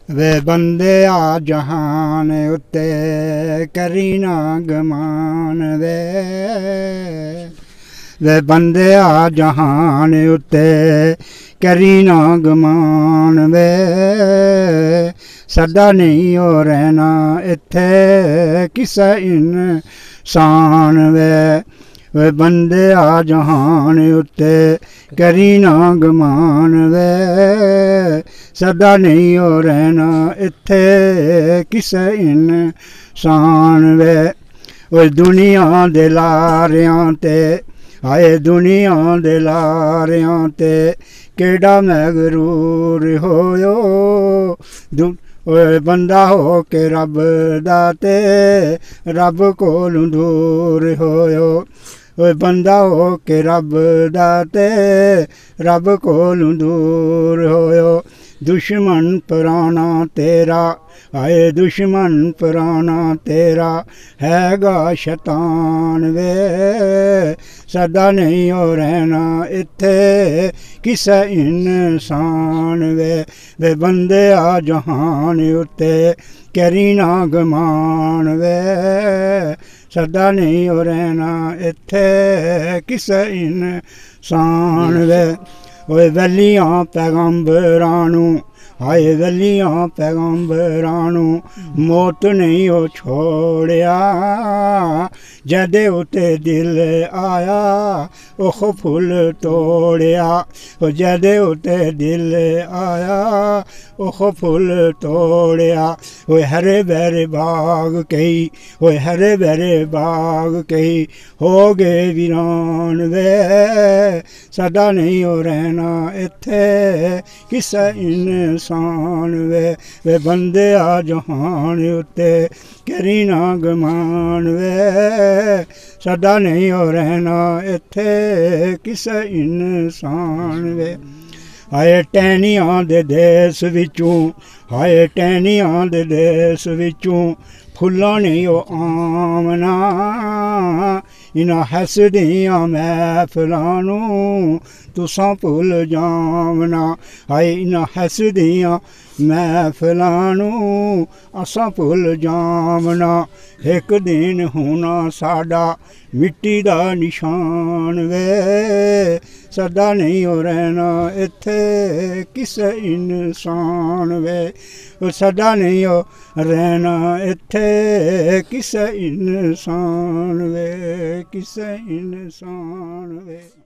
वे बंदे आ जहान उत्ते करी ना गमान वे बंदे आ जहान उत्ते करी ना गमान वे सदा नहीं हो रहना इत्थे किसे इंसान वे बंदे आ जहान उत्ते करी ना गमान वे सदा नहीं हो रहना इत्थे किसे इंसान वे दुनिया दे लारियां ते आए दुनिया दे लारियां ते केड़ा मगरूर होयो बंदा हो के रब दा ते रब कोलों दूर होयो बंदा हो के रब दा ते रब कोलों दूर होयो दुश्मन पुराना तेरा आए दुश्मन पुराना तेरा हैगा शैतान वे सदा नहीं हो रहना इत्थे किसे इंसान वे बंदे आ जहान उत्ते करी ना गमान वे सदा नहीं हो रहना इत्थे किसे इंसान वे वलियां पैगंबरां नू हाय वलियां पैगंबरां नू मौत नहीं हो छोड़िया जदे उते दिल आया ओह फुल तोड़िया जदे उते दिल आया ओह फुल तोड़िया ओए हरे भरे बाग कई ओए हरे भरे बाग कई हो गए वीरान वे सदा नहीं हो रहना इत्थे किसे इंसान वे बंदे आ जहान उत्ते करी ना गमान वे सदा नहीं हो रहना इत्थे किसे इंसान वे हाय टहनियां दे देस विचों हाय टहनियां दे देस विचों फुल्लां नहीं ओ आमना इन्हां हसदियां महफिलां नू तुसां भुल जावना हाय इन्हां हसदियां महफिलां नू असां भुल जावना एक दिन होना साडा मिट्टी दा निशान वे सदा नहीं हो रहना इत्थे किसे इंसान वे सदा नहीं हो रहना इत्थे किसे इंसान वे किसे इंसान वे।